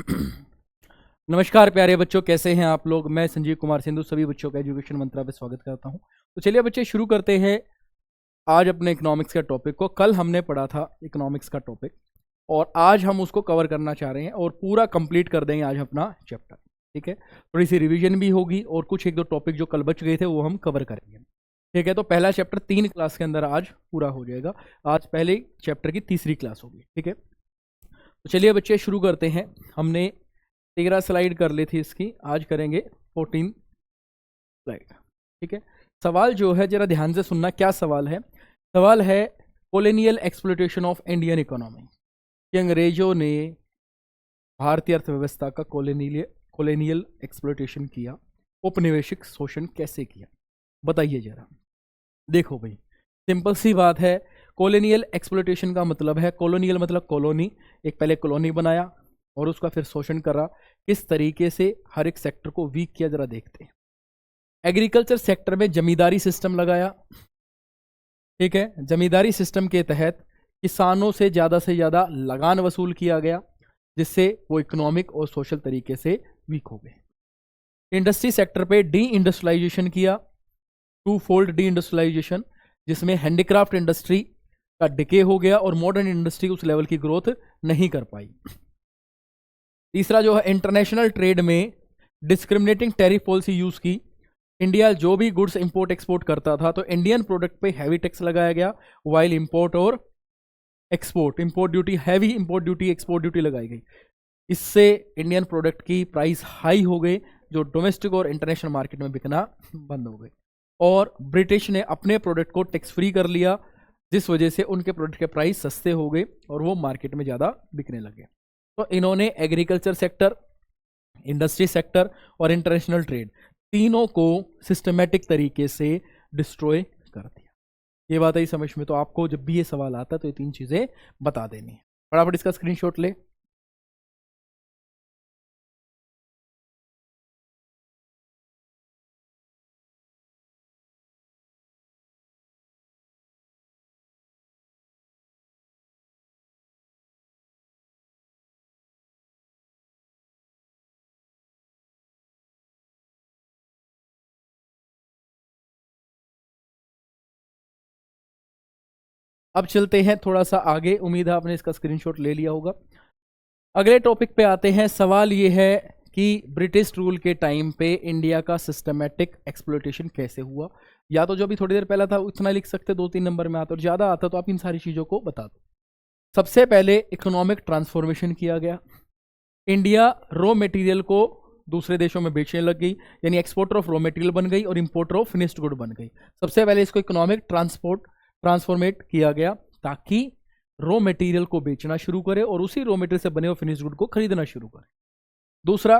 नमस्कार प्यारे बच्चों, कैसे हैं आप लोग। मैं संजीव कुमार सिंधु सभी बच्चों का एजुकेशन मंत्रा पे स्वागत करता हूं। तो चलिए बच्चे शुरू करते हैं आज अपने इकोनॉमिक्स का टॉपिक को। कल हमने पढ़ा था इकोनॉमिक्स का टॉपिक और आज हम उसको कवर करना चाह रहे हैं और पूरा कंप्लीट कर देंगे आज अपना चैप्टर। ठीक है, थोड़ी सी रिवीजन भी होगी और कुछ एक दो टॉपिक जो कल बच गए थे वो हम कवर करेंगे। ठीक है, तो पहला चैप्टर 3 क्लास के अंदर आज पूरा हो जाएगा। आज पहले चैप्टर की तीसरी क्लास होगी। ठीक है, तो चलिए बच्चे शुरू करते हैं। हमने 13 स्लाइड कर ली थी इसकी, आज करेंगे 14 स्लाइड। ठीक है, सवाल जो है जरा ध्यान से सुनना। क्या सवाल है? सवाल है colonial exploitation of Indian economy, कि अंग्रेजों ने भारतीय अर्थव्यवस्था का कॉलोनियल एक्सप्लॉयटेशन किया, औपनिवेशिक शोषण कैसे किया, बताइए जरा। देखो भाई, सिंपल सी बात है। कॉलोनियल एक्सप्लॉयटेशन का मतलब है, कॉलोनियल मतलब कॉलोनी, एक पहले कॉलोनी बनाया और उसका फिर शोषण करा। किस तरीके से हर एक सेक्टर को वीक किया, जरा देखते हैं। एग्रीकल्चर सेक्टर में जमींदारी सिस्टम लगाया। ठीक है, जमींदारी सिस्टम के तहत किसानों से ज़्यादा लगान वसूल किया गया, जिससे वो इकोनॉमिक और सोशल तरीके से वीक हो गए। इंडस्ट्री सेक्टर पे डी इंडस्ट्रियलाइजेशन किया, 2 फोल्ड डी इंडस्ट्रियलाइजेशन, जिसमें हैंडीक्राफ्ट इंडस्ट्री का डिके हो गया और मॉडर्न इंडस्ट्री उस लेवल की ग्रोथ नहीं कर पाई। तीसरा जो है इंटरनेशनल ट्रेड में डिस्क्रिमिनेटिंग टैरिफ पॉलिसी यूज की। इंडिया जो भी गुड्स इंपोर्ट एक्सपोर्ट करता था तो इंडियन प्रोडक्ट पे हैवी टैक्स लगाया गया, वाइल इंपोर्ट और import duty, heavy import duty, export duty लगाई गई। इससे इंडियन प्रोडक्ट की प्राइस हाई हो गई, जो डोमेस्टिक और इंटरनेशनल मार्केट में बिकना बंद हो गई। और ब्रिटिश ने अपने प्रोडक्ट को टैक्स फ्री कर लिया, जिस वजह से उनके प्रोडक्ट के प्राइस सस्ते हो गए और वो मार्केट में ज़्यादा बिकने लगे। तो इन्होंने एग्रीकल्चर सेक्टर, इंडस्ट्री सेक्टर और इंटरनेशनल ट्रेड तीनों को सिस्टमेटिक तरीके से डिस्ट्रॉय कर दिया। ये बात आई समझ में? तो आपको जब भी ये सवाल आता है तो ये 3 चीजें बता देनी है। फटाफट इसका स्क्रीनशॉट ले। अब चलते हैं थोड़ा सा आगे, उम्मीद है आपने इसका स्क्रीनशॉट ले लिया होगा। अगले टॉपिक पे आते हैं। सवाल ये है कि ब्रिटिश रूल के टाइम पे इंडिया का सिस्टमेटिक एक्सप्लॉयटेशन कैसे हुआ। या तो जो अभी थोड़ी देर पहले था उतना लिख सकते, 2-3 नंबर में आता, और ज़्यादा आता तो आप इन सारी चीज़ों को बता दो। सबसे पहले इकोनॉमिक ट्रांसफॉर्मेशन किया गया। इंडिया रॉ मटेरियल को दूसरे देशों में बेचने लग गई, यानी एक्सपोर्टर ऑफ रॉ मटेरियल बन गई और इंपोर्टर ऑफ फिनिश्ड गुड बन गई। सबसे पहले इसको इकोनॉमिक ट्रांसफॉर्मेट किया गया ताकि रॉ मटेरियल को बेचना शुरू करे और उसी रॉ मटेरियल से बने हुए फिनिश्ड गुड को खरीदना शुरू करे। दूसरा,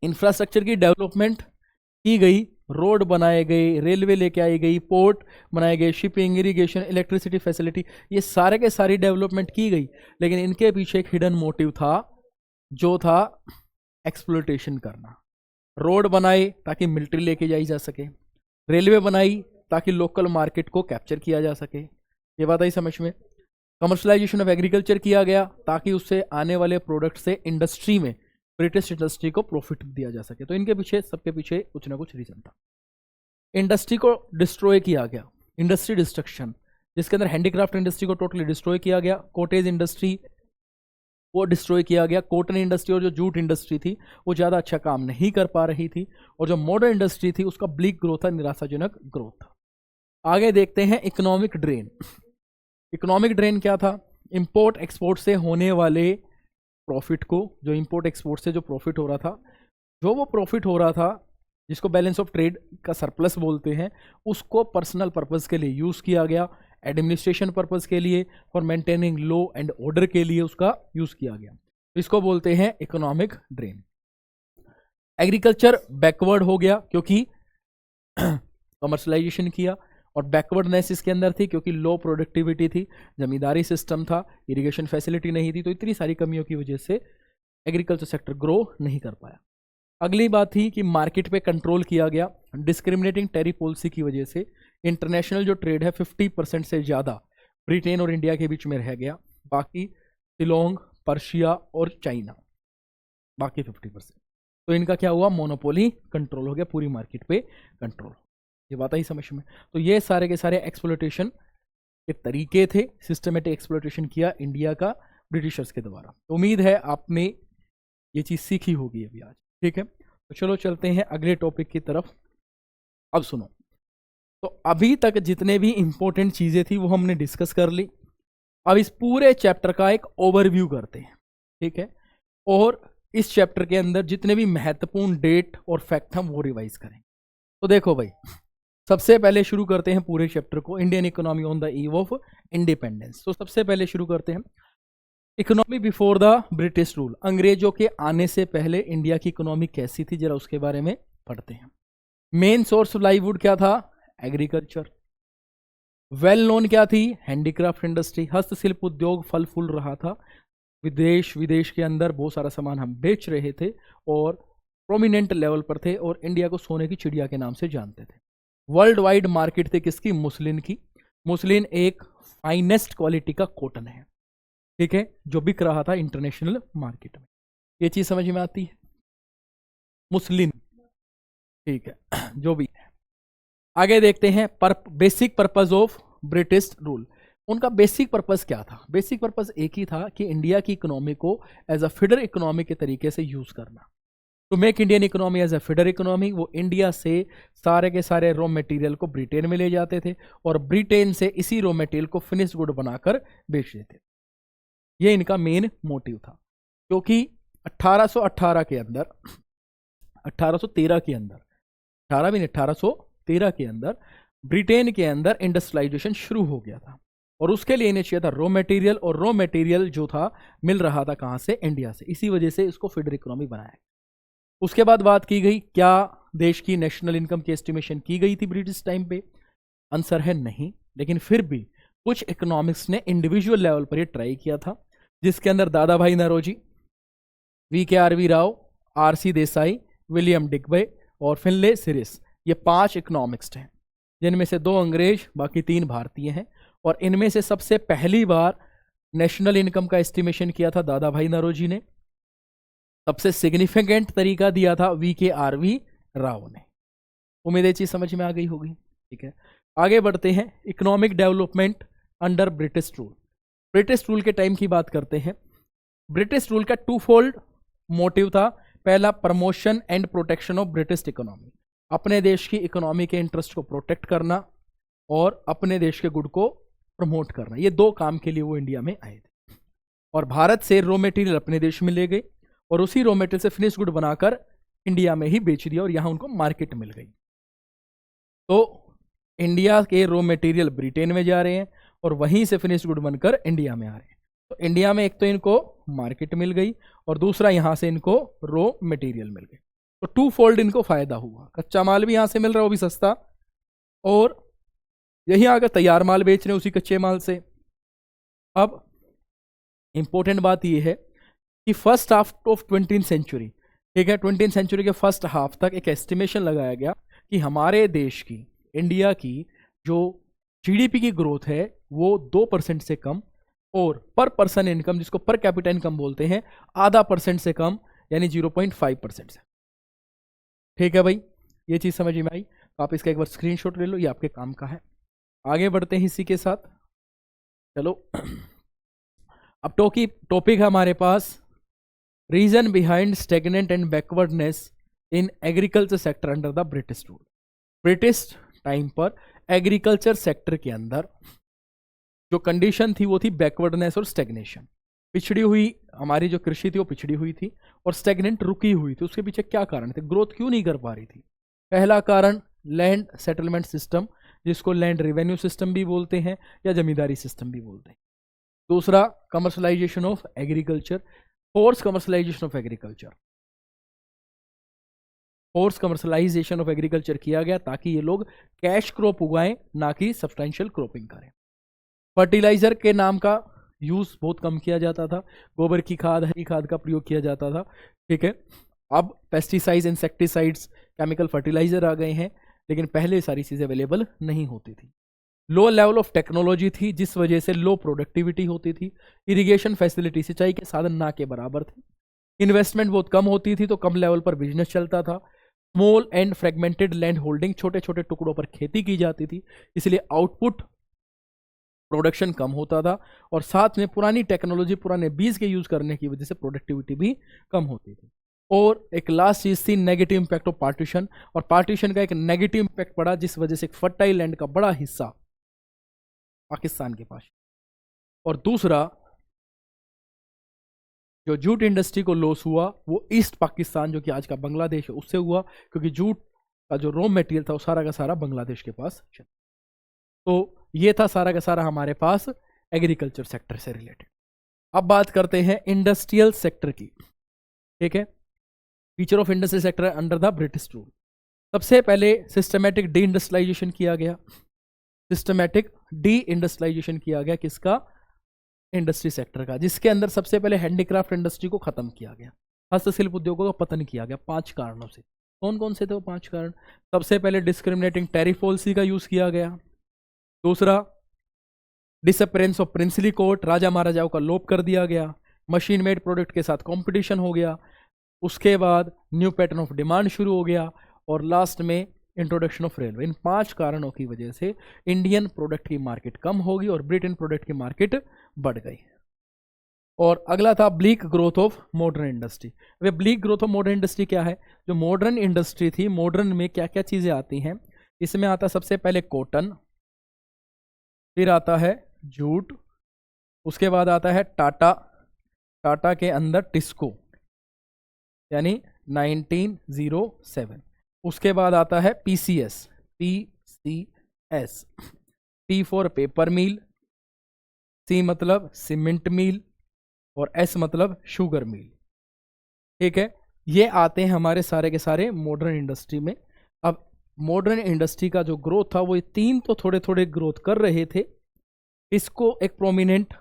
इंफ्रास्ट्रक्चर की डेवलपमेंट की गई, रोड बनाए गए, रेलवे लेके आई गई, पोर्ट बनाए गए, शिपिंग, इरिगेशन, इलेक्ट्रिसिटी फैसिलिटी, ये सारे के सारी डेवलपमेंट की गई। लेकिन इनके पीछे एक हिडन मोटिव था, जो था एक्सप्लॉयटेशन करना। रोड बनाए ताकि मिलिट्री लेके जाई जा सके, रेलवे बनाई ताकि लोकल मार्केट को कैप्चर किया जा सके। ये बात आई समझ में? कमर्शलाइजेशन ऑफ एग्रीकल्चर किया गया ताकि उससे आने वाले प्रोडक्ट से इंडस्ट्री में, ब्रिटिश इंडस्ट्री को प्रॉफिट दिया जा सके। तो इनके पीछे, सबके पीछे कुछ ना कुछ रीजन था। इंडस्ट्री को डिस्ट्रॉय किया गया, इंडस्ट्री डिस्ट्रक्शन, जिसके अंदर हैंडीक्राफ्ट इंडस्ट्री को टोटली डिस्ट्रॉय किया गया, कॉटेज इंडस्ट्री वो डिस्ट्रॉय किया गया, कॉटन इंडस्ट्री और जो जूट इंडस्ट्री थी वो ज़्यादा अच्छा काम नहीं कर पा रही थी, और जो मॉडर्न इंडस्ट्री थी उसका ब्लीक ग्रोथ था, निराशाजनक ग्रोथ था। आगे देखते हैं इकोनॉमिक ड्रेन। इकोनॉमिक ड्रेन क्या था? इंपोर्ट एक्सपोर्ट से होने वाले प्रॉफिट को, जो इंपोर्ट एक्सपोर्ट से जो प्रॉफिट हो रहा था, वो प्रॉफिट हो रहा था जिसको बैलेंस ऑफ ट्रेड का सरप्लस बोलते हैं, उसको पर्सनल पर्पस के लिए यूज़ किया गया, एडमिनिस्ट्रेशन पर्पस के लिए, for maintaining law and order के लिए उसका यूज़ किया गया। इसको बोलते हैं इकोनॉमिक ड्रेन। एग्रीकल्चर बैकवर्ड हो गया क्योंकि कमर्शलाइजेशन किया, और बैकवर्डनेस इसके अंदर थी क्योंकि लो प्रोडक्टिविटी थी, जमींदारी सिस्टम था, इरिगेशन फैसिलिटी नहीं थी। तो इतनी सारी कमियों की वजह से एग्रीकल्चर सेक्टर ग्रो नहीं कर पाया। अगली बात थी कि मार्केट पे कंट्रोल किया गया, डिस्क्रिमिनेटिंग टैरिफ पॉलिसी की वजह से इंटरनेशनल जो ट्रेड है 50% से ज़्यादा ब्रिटेन और इंडिया के बीच में रह गया, बाकी शिलोंग, पर्शिया और चाइना बाकी 50%। तो इनका क्या हुआ, मोनोपोली कंट्रोल हो गया, पूरी मार्केट पे कंट्रोल। ये बात आई समझ में। तो ये सारे के सारे एक्सप्लॉयटेशन के तरीके थे, सिस्टमेटिक एक्सप्लॉयटेशन किया इंडिया का ब्रिटिशर्स के द्वारा। तो उम्मीद है आपने ये चीज सीखी होगी अभी आज, ठीक है। तो चलो चलते हैं अगले टॉपिक की तरफ। अब सुनो, तो अभी तक जितने भी इंपॉर्टेंट चीजें थी वो हमने डिस्कस कर ली। अब इस पूरे चैप्टर का एक ओवरव्यू करते हैं, ठीक है। और इस चैप्टर के अंदर जितने भी महत्वपूर्ण डेट और फैक्ट हम वो रिवाइज करें। तो देखो भाई, सबसे पहले शुरू करते हैं पूरे चैप्टर को, Indian economy on the eve of independence. तो सबसे पहले शुरू करते हैं economy before the British rule. अंग्रेजों के आने से पहले इंडिया की इकोनॉमी कैसी थी, जरा उसके बारे में पढ़ते हैं। मेन सोर्स ऑफ लाइवलीहुड क्या था, एग्रीकल्चर। वेल नोन क्या थी, हैंडीक्राफ्ट इंडस्ट्री, हस्तशिल्प उद्योग फल फूल रहा था। विदेश के अंदर बहुत सारा सामान हम बेच रहे थे और प्रोमिनेंट लेवल पर थे और इंडिया को सोने की चिड़िया के नाम से जानते थे। वर्ल्ड वाइड मार्केट थी किसकी, मुस्लिन की। मुस्लिन एक फाइनेस्ट क्वालिटी का कॉटन है, ठीक है, जो बिक रहा था इंटरनेशनल मार्केट में। ये चीज समझ में आती है, मुस्लिन, ठीक है, जो भी है। आगे देखते हैं basic purpose of British rule. उनका बेसिक पर्पस क्या था, बेसिक पर्पस एक ही था कि इंडिया की इकोनॉमी को एज अ फीडर इकोनॉमी के तरीके से यूज करना। To make Indian economy as a feeder economy, वो इंडिया से सारे के सारे रॉ मटेरियल को ब्रिटेन में ले जाते थे और ब्रिटेन से इसी रॉ मटेरियल को फिनिश गुड बनाकर बेच देते थे। ये इनका मेन मोटिव था, क्योंकि 1818 के अंदर 1813 के अंदर 18 भी नहीं 1813 के अंदर ब्रिटेन के अंदर इंडस्ट्रियलाइजेशन शुरू हो गया था और उसके लिए इन्हें चाहिए था रॉ मटेरियल, और रॉ मटेरियल जो था मिल रहा था कहां से, इंडिया से। इसी वजह से इसको फीडर इकोनॉमी बनाया। उसके बाद बात की गई, क्या देश की नेशनल इनकम की एस्टिमेशन की गई थी ब्रिटिश टाइम पे, आंसर है नहीं। लेकिन फिर भी कुछ इकोनॉमिक्स ने इंडिविजुअल लेवल पर ये ट्राई किया था, जिसके अंदर Dadabhai Naoroji, VKRV Rao, RC Desai, William Digby और फिनले सिरिस, ये 5 इकोनॉमिक्स हैं, जिनमें से 2 अंग्रेज बाकी 3 भारतीय हैं। और इनमें से सबसे पहली बार नेशनल इनकम का एस्टिमेशन किया था दादा भाई नौरोजी ने। सबसे सिग्निफिकेंट तरीका दिया था VKRV राव ने। उम्मीद है चीज समझ में आ गई होगी, ठीक है। आगे बढ़ते हैं, economic development under British rule. British rule के टाइम की बात करते हैं। ब्रिटिश रूल का 2फोल्ड मोटिव था। पहला, promotion and protection of British economy, अपने देश की इकोनॉमी के इंटरेस्ट को प्रोटेक्ट करना और अपने देश के गुड को प्रमोट करना। ये 2 काम के लिए वो इंडिया में आए थे। और भारत से रॉ मटेरियल अपने देश में ले गए और उसी रॉ मटेरियल से फिनिश गुड बनाकर इंडिया में ही बेच दिया और यहां उनको मार्केट मिल गई। तो इंडिया के रॉ मटेरियल ब्रिटेन में जा रहे हैं और वहीं से फिनिश गुड बनकर इंडिया में आ रहे हैं। तो इंडिया में एक तो इनको मार्केट मिल गई और दूसरा यहां से इनको रॉ मटेरियल मिल गए। तो 2फोल्ड इनको फायदा हुआ। कच्चा माल भी यहां से मिल रहा है, वो भी सस्ता, और यहीं आकर तैयार माल बेच रहे हैं उसी कच्चे माल से। अब इंपॉर्टेंट बात यह है कि first half of 20th century, ठीक है, 20th सेंचुरी के फर्स्ट हाफ तक एक एस्टिमेशन लगाया गया कि हमारे देश की, इंडिया की जो GDP की ग्रोथ है वो 2% से कम, और पर पर्सन इनकम, जिसको पर कैपिटा इनकम बोलते हैं, 0.5% से कम, यानी 0.5% से। ठीक है भाई, ये चीज समझ में आई। तो आप इसका एक बार स्क्रीनशॉट ले लो, ये आपके काम का है। आगे बढ़ते हैं इसी के साथ, चलो। अब टॉपिक है हमारे पास, reason behind stagnant and backwardness in agriculture sector under the British rule. British time पर एग्रीकल्चर सेक्टर के अंदर जो कंडीशन थी वो थी बैकवर्डनेस और स्टेग्नेशन। पिछड़ी हुई हमारी जो कृषि थी वो पिछड़ी हुई थी और स्टेगनेंट रुकी हुई थी। उसके पीछे क्या कारण थे, ग्रोथ क्यों नहीं कर पा रही थी? पहला कारण लैंड सेटलमेंट सिस्टम, जिसको लैंड रेवेन्यू सिस्टम भी बोलते हैं या जमींदारी सिस्टम भी बोलते हैं। दूसरा, commercialisation of agriculture, force commercialisation of agriculture. Force commercialisation of agriculture किया गया ताकि ये लोग कैश क्रॉप उगाएं, ना कि सब्सटेंशियल क्रॉपिंग करें। फर्टिलाइजर के नाम का यूज बहुत कम किया जाता था, गोबर की खाद, हरी खाद का प्रयोग किया जाता था। ठीक है, अब पेस्टिसाइड्स, इंसेक्टिसाइड्स, केमिकल फर्टिलाइजर आ गए हैं, लेकिन पहले सारी चीजें अवेलेबल नहीं होती थी। लो लेवल ऑफ टेक्नोलॉजी थी, जिस वजह से लो प्रोडक्टिविटी होती थी। इरिगेशन फैसिलिटी, सिंचाई के साधन ना के बराबर थे। इन्वेस्टमेंट बहुत कम होती थी, तो कम लेवल पर बिजनेस चलता था। Small and fragmented land holding, छोटे छोटे टुकड़ों पर खेती की जाती थी, इसलिए आउटपुट प्रोडक्शन कम होता था। और साथ में पुरानी टेक्नोलॉजी, पुराने बीज के यूज करने की वजह से प्रोडक्टिविटी भी कम होती थी। और एक लास्ट चीज थी नेगेटिव इंपैक्ट ऑफ पार्टीशन, और पार्टीशन का एक नेगेटिव इंपैक्ट पड़ा, जिस वजह से एक फर्टाइल लैंड का बड़ा हिस्सा पाकिस्तान के पास। और दूसरा, जो जूट इंडस्ट्री को लॉस हुआ वो ईस्ट पाकिस्तान, जो कि आज का बांग्लादेश है, उससे हुआ, क्योंकि जूट का जो रॉ मटेरियल था वो सारा का सारा बांग्लादेश के पास चला। तो ये था सारा का सारा हमारे पास एग्रीकल्चर सेक्टर से रिलेटेड। अब बात करते हैं इंडस्ट्रियल सेक्टर की, ठीक है। Feature of industrial sector under the British rule. सबसे पहले सिस्टमैटिक डी इंडस्ट्रियलाइजेशन किया गया। सिस्टमैटिक डी इंडस्ट्रियलाइजेशन किया गया किसका? इंडस्ट्री सेक्टर का, जिसके अंदर सबसे पहले हैंडीक्राफ्ट इंडस्ट्री को खत्म किया गया, हस्तशिल्प उद्योगों का पतन किया गया 5 कारणों से। कौन कौन से थे वो 5 कारण? सबसे पहले डिस्क्रिमिनेटिंग टैरिफ पॉलिसी का यूज किया गया। दूसरा, डिसअपीयरेंस ऑफ प्रिंसली कोर्ट, राजा महाराजाओं का लोप कर दिया गया। मशीन मेड प्रोडक्ट के साथ कंपटीशन हो गया। उसके बाद न्यू पैटर्न ऑफ डिमांड शुरू हो गया। और लास्ट में इंट्रोडक्शन ऑफ रेलवे। इन 5 कारणों की वजह से इंडियन प्रोडक्ट की मार्केट कम होगी और ब्रिटेन प्रोडक्ट की मार्केट बढ़ गई। और अगला था bleak growth of modern industry. Way bleak growth of modern industry क्या है? जो मॉडर्न इंडस्ट्री थी, मॉडर्न में क्या क्या चीजें आती हैं? इसमें आता सबसे पहले कॉटन, फिर आता है जूट, उसके बाद आता है टाटा, टाटा के अंदर टिस्को यानी 1907, उसके बाद आता है PCS, PCS, P for paper mill, C मतलब सीमेंट मिल, और एस मतलब शुगर मिल, ठीक है। ये आते हैं हमारे सारे के सारे मॉडर्न इंडस्ट्री में। अब मॉडर्न इंडस्ट्री का जो ग्रोथ था वो ये 3 तो थोड़े थोड़े ग्रोथ कर रहे थे। इसको एक प्रोमिनेंट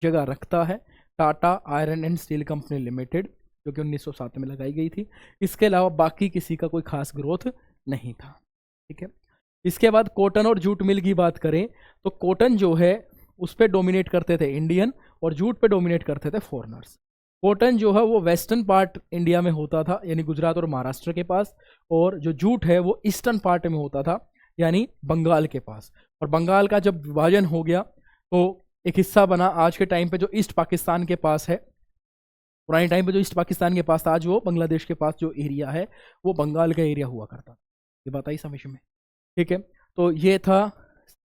जगह रखता है Tata iron and steel company limited, जो कि 1907 में लगाई गई थी। इसके अलावा बाकी किसी का कोई खास ग्रोथ नहीं था, ठीक है। इसके बाद कॉटन और जूट मिल की बात करें तो कॉटन जो है उस पर डोमिनेट करते थे इंडियन, और जूट पे डोमिनेट करते थे फॉरेनर्स। कॉटन जो है वो वेस्टर्न पार्ट इंडिया में होता था, यानी गुजरात और महाराष्ट्र के पास, और जो जूट है वो ईस्टर्न पार्ट में होता था, यानी बंगाल के पास। और बंगाल का जब विभाजन हो गया तो एक हिस्सा बना आज के टाइम पे जो ईस्ट पाकिस्तान के पास है। पुराने टाइम पे जो ईस्ट पाकिस्तान के पास था, आज वो बांग्लादेश के पास जो एरिया है वो बंगाल का एरिया हुआ करता। ये बात आई समझ में, ठीक है। तो ये था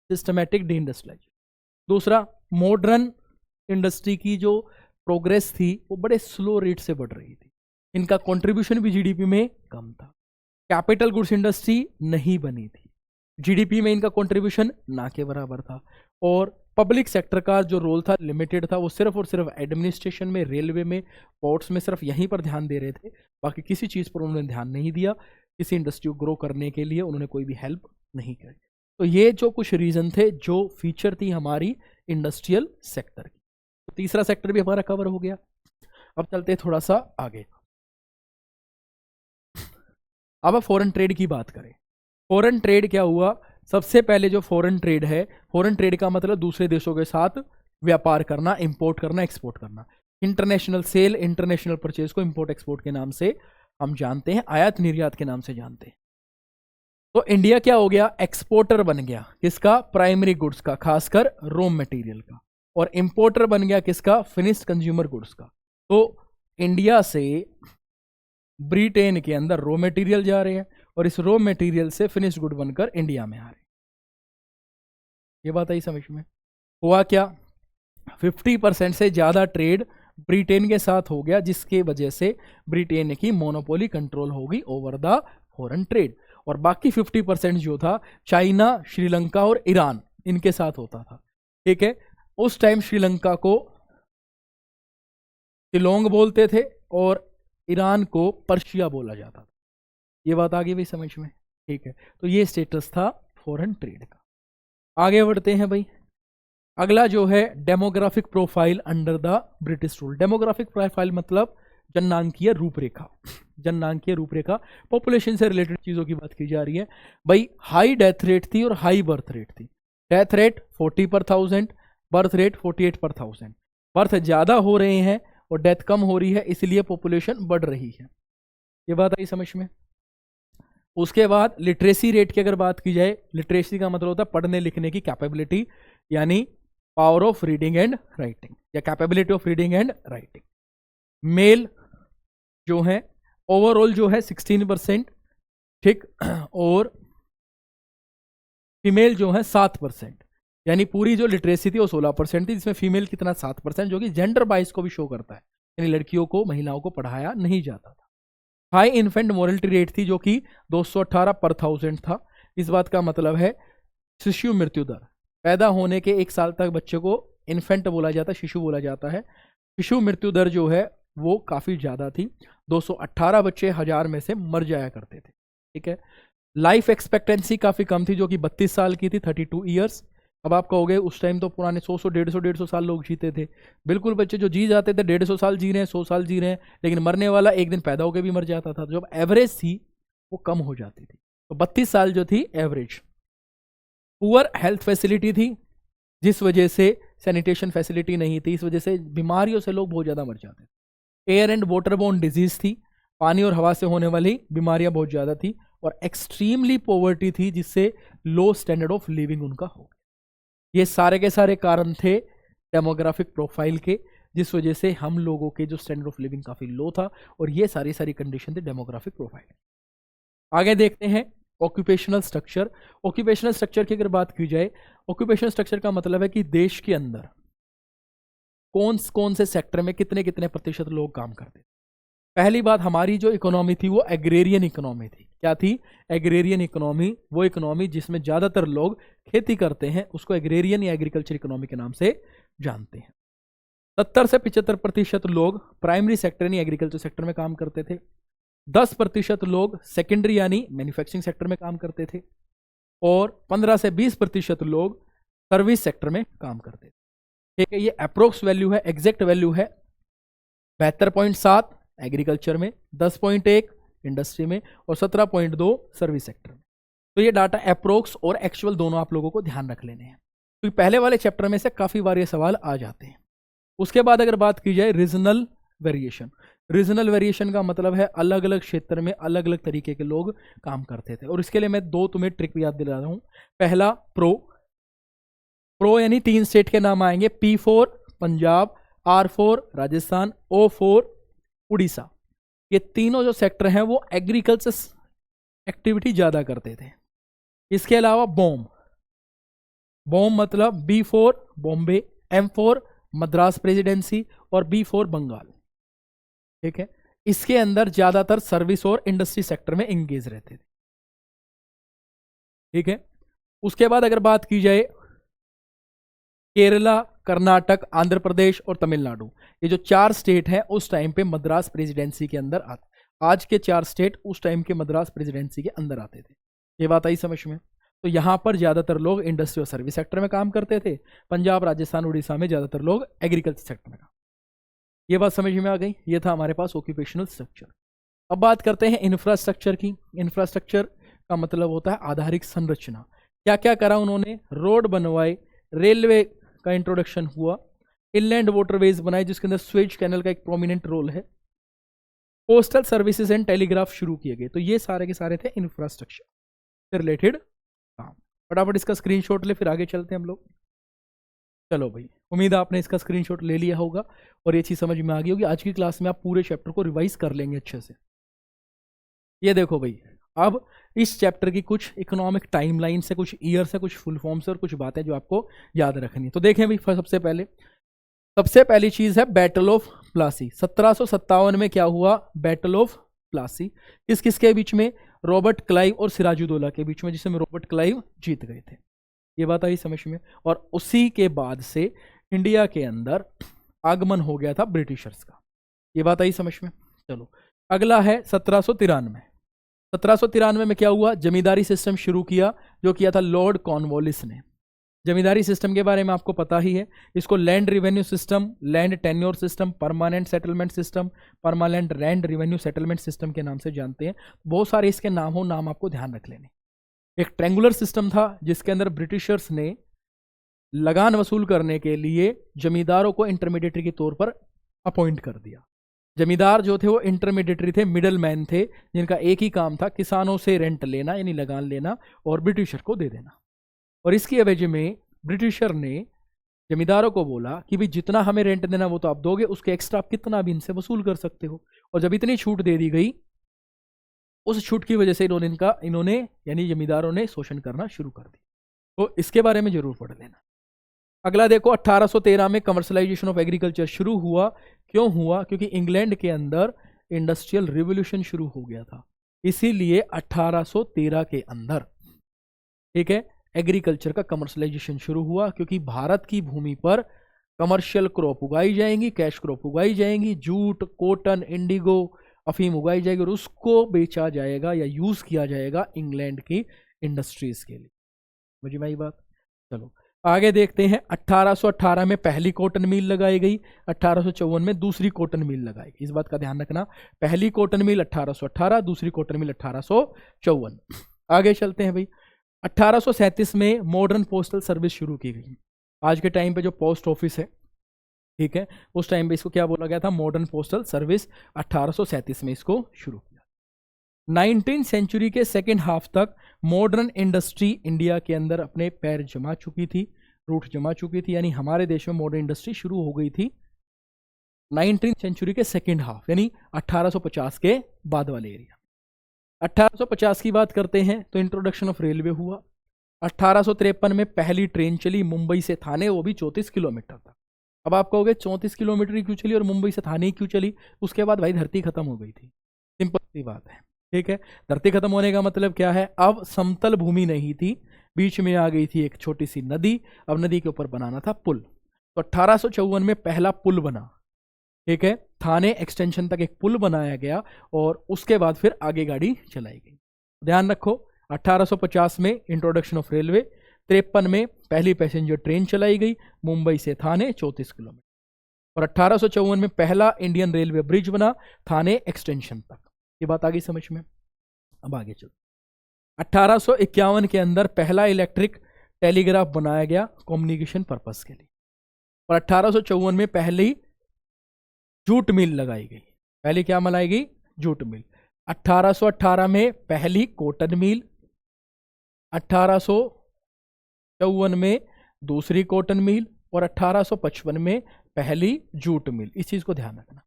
सिस्टमैटिक डी इंडस्ट्रियलाइजेशन। दूसरा, मॉडर्न इंडस्ट्री की जो प्रोग्रेस थी वो बड़े स्लो रेट से बढ़ रही थी। इनका कंट्रीब्यूशन भी जीडीपी में कम था। कैपिटल गुड्स इंडस्ट्री नहीं बनी थी, जीडीपी में इनका कंट्रीब्यूशन ना के बराबर था। और पब्लिक सेक्टर का जो रोल था लिमिटेड था, वो सिर्फ और सिर्फ एडमिनिस्ट्रेशन में, रेलवे में, पोर्ट्स में सिर्फ यहीं पर ध्यान दे रहे थे, बाकी किसी चीज़ पर उन्होंने ध्यान नहीं दिया। किसी इंडस्ट्री को ग्रो करने के लिए उन्होंने कोई भी हेल्प नहीं करी। तो ये जो कुछ रीज़न थे, जो फीचर थी हमारी इंडस्ट्रियल सेक्टर की। तो तीसरा सेक्टर भी हमारा कवर हो गया। अब चलते हैं थोड़ा सा आगे। अब फॉरेन ट्रेड की बात करें। फॉरेन ट्रेड क्या हुआ? सबसे पहले जो फॉरेन ट्रेड है, फॉरेन ट्रेड का मतलब दूसरे देशों के साथ व्यापार करना, इंपोर्ट करना, एक्सपोर्ट करना। इंटरनेशनल सेल, इंटरनेशनल परचेज को इंपोर्ट एक्सपोर्ट के नाम से हम जानते हैं, आयात निर्यात के नाम से जानते हैं। तो इंडिया क्या हो गया? एक्सपोर्टर बन गया। किसका? प्राइमरी गुड्स का, खासकर रॉ मटेरियल का। और इंपोर्टर बन गया किसका? फिनिश्ड कंज्यूमर गुड्स का। तो इंडिया से ब्रिटेन के अंदर रॉ मटेरियल जा रहे हैं और इस रॉ मटेरियल से फिनिश्ड गुड बनकर इंडिया में आ रहे हैं। ये बात आई समझ में? हुआ क्या? 50% से ज्यादा ट्रेड ब्रिटेन के साथ हो गया, जिसके वजह से ब्रिटेन की मोनोपोली कंट्रोल होगी ओवर द फॉरेन ट्रेड। और बाकी 50% जो था चाइना, श्रीलंका और ईरान, इनके साथ होता था, ठीक है। उस टाइम श्रीलंका को शिलोंग बोलते थे और ईरान को पर्शिया बोला जाता था। ये बात आगे भी समझ में, ठीक है। तो ये स्टेटस था फॉरेन ट्रेड का। आगे बढ़ते हैं भाई। अगला जो है demographic profile under the British rule. Demographic profile मतलब जननांकीय रूपरेखा। जननांकीय रूपरेखा, पॉपुलेशन से रिलेटेड चीजों की बात की जा रही है भाई। हाई डेथ रेट थी और हाई बर्थ रेट थी। डेथ रेट 40 पर 1000, बर्थ रेट 48 पर 1000। बर्थ ज्यादा हो रहे हैं और डेथ कम हो रही है, इसलिए पॉपुलेशन बढ़ रही है। ये बात आई समझ में। उसके बाद लिटरेसी रेट की अगर बात की जाए, लिटरेसी का मतलब होता है पढ़ने लिखने की कैपेबिलिटी, यानी power of reading and writing या capability of reading and writing. Male जो है ओवरऑल जो है 16%, ठीक, और फीमेल जो है 7%, यानी पूरी जो लिटरेसी थी वो 16% थी, जिसमें फीमेल कितना 7%, जो कि जेंडर बाइस को भी शो करता है, यानी लड़कियों को महिलाओं को पढ़ाया नहीं जाता था। हाई इन्फेंट मोर्टलिटी रेट थी जो कि 218 पर 1000 था। इस बात का मतलब है शिशु मृत्यु दर, पैदा होने के 1 साल तक बच्चे को इन्फेंट बोला जाता है, शिशु बोला जाता है। शिशु मृत्यु दर जो है वो काफ़ी ज़्यादा थी, 218 बच्चे 1000 में से मर जाया करते थे, ठीक है। लाइफ एक्सपेक्टेंसी काफ़ी कम थी जो कि 32 साल की थी, 32 ईयर्स। अब आप कहोगे उस टाइम तो पुराने 100 150 साल लोग जीते थे। बिल्कुल, बच्चे जो जी जाते थे 150 साल जी रहे हैं, 100 साल जी रहे हैं, लेकिन मरने वाला एक दिन पैदा होकर भी मर जाता था। जो एवरेज थी वो कम हो जाती थी, तो 32 साल जो थी एवरेज। पुअर हेल्थ फैसिलिटी थी, जिस वजह से सैनिटेशन फैसिलिटी नहीं थी, इस वजह से बीमारियों से लोग बहुत ज़्यादा मर जाते थे। एयर एंड वाटरबोर्न डिजीज थी, पानी और हवा से होने वाली बीमारियां बहुत ज़्यादा थी। और एक्सट्रीमली पॉवर्टी थी, जिससे लो स्टैंडर्ड ऑफ लिविंग उनका हो गया। ये सारे के सारे कारण थे डेमोग्राफिक प्रोफाइल के, जिस वजह से हम लोगों के जो स्टैंडर्ड ऑफ लिविंग काफ़ी लो था, और ये सारी कंडीशन थी डेमोग्राफिक प्रोफाइल। आगे देखते हैं ऑक्यूपेशनल स्ट्रक्चर। ऑक्यूपेशनल स्ट्रक्चर की अगर बात की जाए, ऑक्यूपेशनल स्ट्रक्चर का मतलब है कि देश के अंदर कौन कौन से सेक्टर में कितने कितने प्रतिशत लोग काम करते थे। पहली बात, हमारी जो इकोनॉमी थी वो एग्रेरियन इकोनॉमी थी। क्या थी? एग्रेरियन इकोनॉमी, वो इकोनॉमी जिसमें ज़्यादातर लोग खेती करते हैं, उसको एग्रेरियन या एग्रीकल्चर इकोनॉमी के नाम से जानते हैं। 70 से 75% लोग प्राइमरी सेक्टर यानी एग्रीकल्चर सेक्टर में काम करते थे। 10% लोग सेकेंडरी यानी मैन्युफैक्चरिंग सेक्टर में काम करते थे, और 15 से 20% लोग सर्विस सेक्टर में काम करते थे। ठीक है, ये अप्रोक्स वैल्यू है, एग्जैक्ट वैल्यू है 72.7 एग्रीकल्चर में, 10.1 इंडस्ट्री में, और 17.2 सर्विस सेक्टर में। तो ये डाटा अप्रोक्स और एक्चुअल दोनों आप लोगों को ध्यान रख लेने हैं, क्योंकि पहले वाले चैप्टर में से काफ़ी बार ये सवाल आ जाते हैं। उसके बाद अगर बात की जाए रीजनल वेरिएशन, रीजनल वेरिएशन का मतलब है अलग अलग क्षेत्र में अलग अलग तरीके के लोग काम करते थे। और इसके लिए मैं दो तुम्हें ट्रिक याद दिला रहा हूँ। पहला, प्रो यानी 3 स्टेट के नाम आएंगे, P4 Punjab, R4 Rajasthan, O4 Orissa. ये तीनों जो सेक्टर हैं वो एग्रीकल्चर एक्टिविटी ज़्यादा करते थे। इसके अलावा बॉम मतलब B4 Bombay, M4 Madras presidency, और B4 बंगाल। ठीक है, इसके अंदर ज़्यादातर सर्विस और इंडस्ट्री सेक्टर में एंगेज रहते थे। ठीक है, उसके बाद अगर बात की जाए केरला, कर्नाटक, आंध्र प्रदेश और तमिलनाडु, ये जो 4 स्टेट हैं उस टाइम पे मद्रास प्रेसिडेंसी के अंदर आते। आज के 4 स्टेट उस टाइम के मद्रास प्रेसिडेंसी के अंदर आते थे। ये बात आई समझ में? तो यहाँ पर ज़्यादातर लोग इंडस्ट्री और सर्विस सेक्टर में काम करते थे। पंजाब, राजस्थान, उड़ीसा में ज़्यादातर लोग एग्रीकल्चर सेक्टर में काम। ये बात समझ में आ गई? ये था हमारे पास ऑक्यूपेशनल स्ट्रक्चर। अब बात करते हैं इंफ्रास्ट्रक्चर की। इंफ्रास्ट्रक्चर का मतलब होता है आधारिक संरचना। क्या क्या करा उन्होंने? रोड बनवाए, रेलवे का इंट्रोडक्शन हुआ, इनलैंड वाटरवेज बनाए जिसके अंदर स्वेज कैनल का एक प्रोमिनेंट रोल है, पोस्टल सर्विसेज एंड टेलीग्राफ शुरू किए गए। तो ये सारे के सारे थे इंफ्रास्ट्रक्चर से रिलेटेड काम। फटाफट इसका स्क्रीनशॉट ले, फिर आगे चलते हैं हम लोग। चलो भाई, उम्मीद है आपने इसका स्क्रीनशॉट ले लिया होगा और ये चीज़ समझ में आ गई होगी। आज की क्लास में आप पूरे चैप्टर को रिवाइज कर लेंगे अच्छे से। ये देखो भाई, अब इस चैप्टर की कुछ इकोनॉमिक टाइमलाइन से, कुछ ईयर से, कुछ फुल फॉर्म से और कुछ बातें जो आपको याद रखनी। तो देखें भाई, सबसे पहली चीज़ है बैटल ऑफ प्लासी। 1757 में क्या हुआ? Battle of Plassey. किस किस के बीच में? रॉबर्ट क्लाइव और सिराजुद्दौला के बीच में, जिसमें रॉबर्ट क्लाइव जीत गए थे। ये बात आई समझ में? और उसी के बाद से इंडिया के अंदर आगमन हो गया था ब्रिटिशर्स का। ये बात आई समझ में? चलो अगला है 1793। 1793 में क्या हुआ? जमींदारी सिस्टम शुरू किया, जो किया था लॉर्ड कॉर्नवालिस ने। जमींदारी सिस्टम के बारे में आपको पता ही है। इसको land revenue system, land tenure system, permanent settlement system, permanent land revenue settlement system के नाम से जानते हैं। बहुत सारे इसके नाम आपको ध्यान रख लेने। एक ट्रेंगुलर सिस्टम था जिसके अंदर ब्रिटिशर्स ने लगान वसूल करने के लिए जमींदारों को इंटरमीडिएटरी के तौर पर अपॉइंट कर दिया। जमींदार जो थे वो इंटरमीडिएटरी थे, मिडल मैन थे, जिनका एक ही काम था किसानों से रेंट लेना यानी लगान लेना और ब्रिटिशर को दे देना। और इसकी एवज में ब्रिटिशर ने जमींदारों को बोला कि भाई जितना हमें रेंट देना वो तो आप दोगे, उसके एक्स्ट्रा आप कितना भी इनसे वसूल कर सकते हो। और जब इतनी छूट दे दी गई, उस छूट की वजह से इन्होंने यानी जमींदारों ने शोषण करना शुरू कर दिया। तो इसके बारे में जरूर पढ़ लेना। अगला देखो, 1813 में कमर्शलाइजेशन ऑफ एग्रीकल्चर शुरू हुआ। क्यों हुआ? क्योंकि इंग्लैंड के अंदर इंडस्ट्रियल रिवोल्यूशन शुरू हो गया था, इसीलिए 1813 के अंदर, ठीक है, एग्रीकल्चर का कमर्शलाइजेशन शुरू हुआ। क्योंकि भारत की भूमि पर कमर्शियल क्रॉप उगाई जाएंगी, कैश क्रॉप उगाई जाएंगी, जूट, कॉटन, इंडिगो, अफीम उगाई जाएगी और उसको बेचा जाएगा या यूज किया जाएगा इंग्लैंड की इंडस्ट्रीज के लिए। मुझे भाई बात, चलो आगे देखते हैं। 1818 में पहली कॉटन मिल लगाई गई, 1854 में दूसरी कॉटन मिल लगाई गई। इस बात का ध्यान रखना, पहली कॉटन मिल 1818, दूसरी कॉटन मिल 1854। आगे चलते हैं भाई। 1837 में मॉडर्न पोस्टल सर्विस शुरू की गई। आज के टाइम पे जो पोस्ट ऑफिस है, ठीक है, उस टाइम पे इसको क्या बोला गया था? Modern postal service. 1837 में इसको शुरू किया। 19वीं सेंचुरी के सेकेंड हाफ तक मॉडर्न इंडस्ट्री इंडिया के अंदर अपने पैर जमा चुकी थी, रूट जमा चुकी थी, यानी हमारे देश में मॉडर्न इंडस्ट्री शुरू हो गई थी 19वीं सेंचुरी के सेकेंड हाफ, यानी 1850 के बाद वाले एरिया। 1850 की बात करते हैं तो इंट्रोडक्शन ऑफ रेलवे हुआ। 1853 में पहली ट्रेन चली मुंबई से थाने, वो भी 34 किलोमीटर तक। अब आप कहोगे 34 किलोमीटर ही क्यों चली और मुंबई से थाने ही क्यों चली? उसके बाद भाई धरती खत्म हो गई थी, सिंपल सी बात है, ठीक है। धरती खत्म होने का मतलब क्या है? अब समतल भूमि नहीं थी, बीच में आ गई थी एक छोटी सी नदी, अब नदी के ऊपर बनाना था पुल। तो 1854 में पहला पुल बना, ठीक है, थाने एक्सटेंशन तक एक पुल बनाया गया और उसके बाद फिर आगे गाड़ी चलाई गई। ध्यान रखो, 1850 में इंट्रोडक्शन ऑफ रेलवे, 53 में पहली पैसेंजर ट्रेन चलाई गई मुंबई से थाने 34 किलोमीटर, और 1854 में पहला इंडियन रेलवे ब्रिज बना थाने एक्सटेंशन तक। ये बात आ गई समझ में? अब आगे चलो। 1851 के अंदर पहला इलेक्ट्रिक टेलीग्राफ बनाया गया कम्युनिकेशन पर्पस के लिए, और 1854 में पहली जूट मिल लगाई गई। पहली क्या मलाई गई? Jute mill. 1818 में पहली कॉटन मिल, 1854 में दूसरी कॉटन मिल और 1855 में पहली जूट मिल। इस चीज को ध्यान रखना।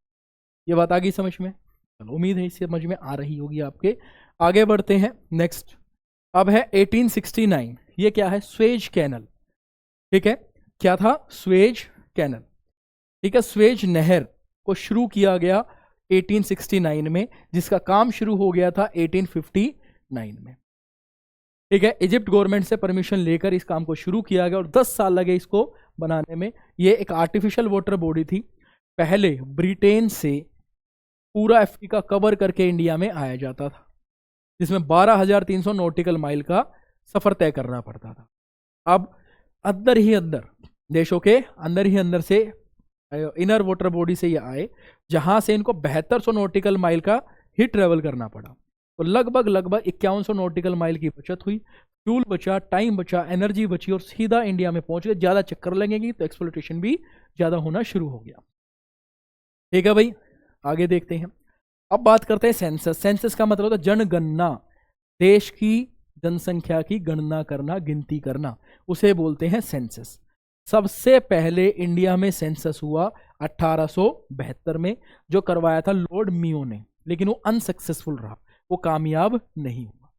ये बात आ गई समझ में? चलो, उम्मीद है इससे समझ में आ रही होगी आपके। आगे बढ़ते हैं नेक्स्ट। अब है 1869। ये क्या है? स्वेज कैनल, ठीक है। क्या था? स्वेज कैनल, ठीक है। स्वेज नहर को शुरू किया गया 1869 में, जिसका काम शुरू हो गया था 1859 में, ठीक है। इजिप्ट गवर्नमेंट से परमिशन लेकर इस काम को शुरू किया गया और 10 साल लगे इसको बनाने में। ये एक आर्टिफिशियल वाटर बॉडी थी। पहले ब्रिटेन से पूरा अफ्रीका कवर करके इंडिया में आया जाता था, जिसमें 12,300 नॉटिकल माइल का सफर तय करना पड़ता था। अब अंदर ही अंदर, देशों के अंदर ही अंदर से इनर वाटर बॉडी से ये आए, जहां से इनको 7200 नॉटिकल माइल का ही ट्रेवल करना पड़ा। तो लगभग 5100 नॉटिकल माइल की बचत हुई, फ्यूल बचा, टाइम बचा, एनर्जी बची और सीधा इंडिया में पहुंच गए। ज्यादा चक्कर लगेगी तो एक्सप्लोटेशन भी ज्यादा होना शुरू हो गया, ठीक है भाई। आगे देखते हैं। अब बात करते हैं सेंसस। सेंसस का मतलब होता है जनगणना, देश की जनसंख्या की गणना करना, गिनती करना, उसे बोलते हैं सेंसस। सबसे पहले इंडिया में सेंसस हुआ 1872 में, जो करवाया था लॉर्ड मियो ने, लेकिन वो अनसक्सेसफुल रहा, वो कामयाब नहीं हुआ।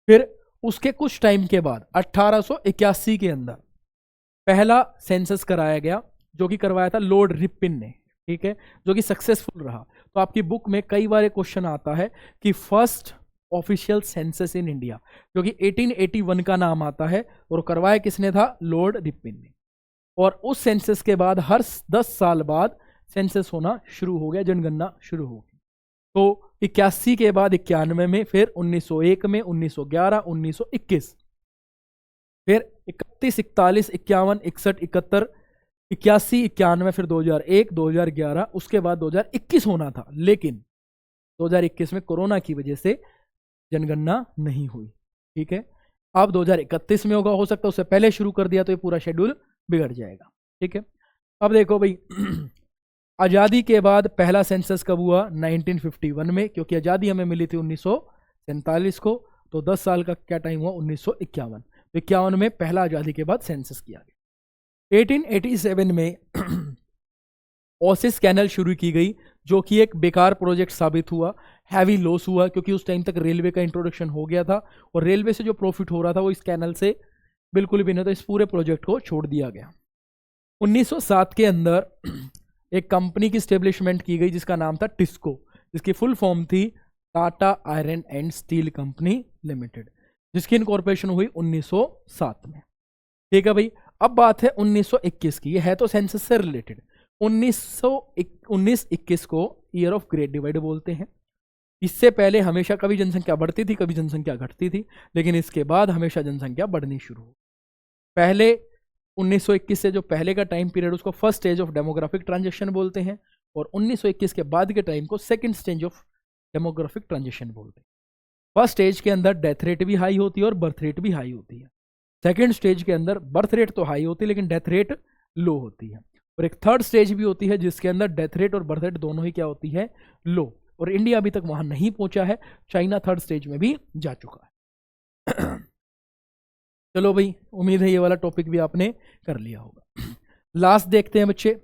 फिर उसके कुछ टाइम के बाद 1881 के अंदर पहला सेंसस कराया गया, जो कि करवाया था लॉर्ड रिपिन ने, ठीक है, जो कि सक्सेसफुल रहा। तो आपकी बुक में कई बार क्वेश्चन आता है कि first official census in India, जो कि 1881 का नाम आता है, और करवाया किसने था? लॉर्ड रिपिन ने। और उस सेंसस के बाद हर 10 साल बाद सेंसस होना शुरू हो गया, जनगणना शुरू हो गई। तो 81 के बाद 91 में, फिर 1901 में, 1911, 1921, फिर 31, 41, 51, 61, 71, 81, 91, फिर 2001, 2011, उसके बाद 2021 होना था, लेकिन 2021 में कोरोना की वजह से जनगणना नहीं हुई, ठीक है। अब 2031 में होगा, हो सकता है उससे पहले शुरू कर दिया तो ये पूरा शेड्यूल बिगड़ जाएगा, ठीक है। अब देखो भाई आज़ादी के बाद पहला सेंसस कब हुआ? 1951 में, क्योंकि आज़ादी हमें मिली थी 1947 को, तो 10 साल का क्या टाइम हुआ? 1951। तो 51 में पहला आज़ादी के बाद सेंसस किया गया। 1887 में ओसिस कैनल शुरू की गई, जो कि एक बेकार प्रोजेक्ट साबित हुआ, हैवी लॉस हुआ, क्योंकि उस टाइम तक रेलवे का इंट्रोडक्शन हो गया था और रेलवे से जो प्रॉफिट हो रहा था वो इस कैनल से बिल्कुल भी नहीं, तो इस पूरे प्रोजेक्ट को छोड़ दिया गया। 1907 के अंदर एक कंपनी की स्टेब्लिशमेंट की गई जिसका नाम था टिस्को, जिसकी फुल फॉर्म थी Tata iron and steel company limited, जिसकी इनकॉर्पोरेशन हुई 1907 में। ठीक है भाई, अब बात है 1921 की, ये है तो सेंसस से रिलेटेड। 1921 को ईयर ऑफ ग्रेट डिवाइड बोलते हैं। इससे पहले हमेशा कभी जनसंख्या बढ़ती थी, कभी जनसंख्या घटती थी, लेकिन इसके बाद हमेशा जनसंख्या बढ़नी शुरू हो। पहले 1921 से जो पहले का टाइम पीरियड उसको first stage of demographic transition बोलते हैं, और 1921 के बाद के टाइम को second stage of demographic transition बोलते हैं। फर्स्ट स्टेज के अंदर डेथ रेट भी हाई होती है और बर्थ रेट भी हाई होती है। सेकंड स्टेज के अंदर बर्थ रेट तो हाई होती है लेकिन डेथ रेट लो होती है। और एक थर्ड स्टेज भी होती है जिसके अंदर डेथ रेट और बर्थ रेट दोनों ही क्या होती है? लो। और इंडिया अभी तक वहां नहीं पहुंचा है, चाइना थर्ड स्टेज में भी जा चुका है। चलो भाई, उम्मीद है ये वाला टॉपिक भी आपने कर लिया होगा। लास्ट देखते हैं बच्चे,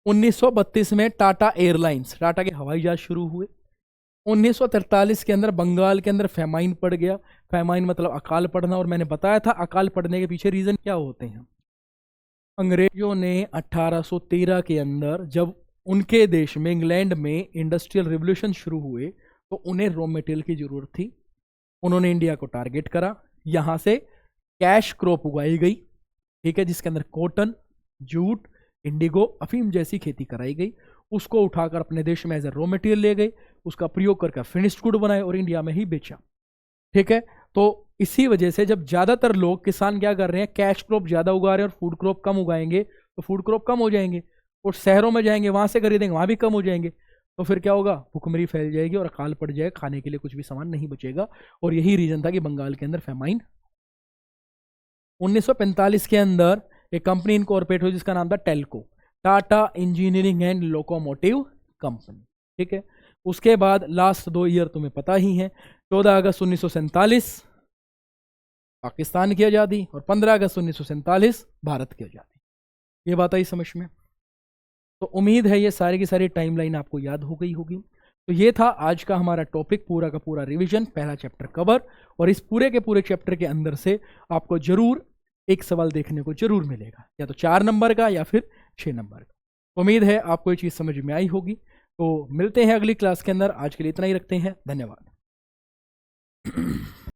1932 में टाटा एयरलाइंस, टाटा के हवाई जहाज शुरू हुए। 1943 के अंदर बंगाल के अंदर फेमाइन पड़ गया। फेमाइन मतलब अकाल पड़ना, और मैंने बताया था अकाल पड़ने के पीछे रीजन क्या होते हैं। अंग्रेजों ने 1813 के अंदर जब उनके देश में इंग्लैंड में इंडस्ट्रियल रिवोल्यूशन शुरू हुए तो उन्हें रॉ मटेरियल की जरूरत थी। उन्होंने इंडिया को टारगेट करा, यहां से कैश क्रॉप उगाई गई, ठीक है, जिसके अंदर कॉटन, जूट, इंडिगो, अफीम जैसी खेती कराई गई। उसको उठाकर अपने देश में एज ए रॉ मटेरियल ले गए, उसका प्रयोग करके फिनिश्ड गुड बनाए और इंडिया में ही बेचा। ठीक है, तो इसी वजह से जब ज्यादातर लोग किसान क्या कर रहे हैं, कैश क्रॉप ज्यादा उगा रहे हैं और फूड क्रॉप कम उगाएंगे, तो फूड क्रॉप कम हो जाएंगे और शहरों में जाएंगे वहां से खरीदेंगे, वहां भी कम हो जाएंगे, तो फिर क्या होगा? भुखमरी फैल जाएगी और अकाल पड़ जाएगा, खाने के लिए कुछ भी सामान नहीं बचेगा। और यही रीजन था कि बंगाल के अंदर फेमाइन। 1945 के अंदर एक कंपनी इनकॉर्पोरेट हुई जिसका नाम था Telco, Tata engineering and locomotive company. ठीक है, उसके बाद लास्ट 2 ईयर तुम्हें पता ही है, 14 अगस्त 1947 पाकिस्तान की आज़ादी और 15 अगस्त 1947 भारत की आज़ादी। ये बात आई समझ में? तो उम्मीद है ये सारी की सारी टाइमलाइन आपको याद हो गई होगी। तो ये था आज का हमारा टॉपिक, पूरा का पूरा रिवीजन, पहला चैप्टर कवर। और इस पूरे के पूरे चैप्टर के अंदर से आपको जरूर एक सवाल देखने को जरूर मिलेगा, या तो 4 नंबर का या फिर 6 नंबर का। उम्मीद है आपको ये चीज़ समझ में आई होगी। तो मिलते हैं अगली क्लास के अंदर, आज के लिए इतना ही रखते हैं, धन्यवाद।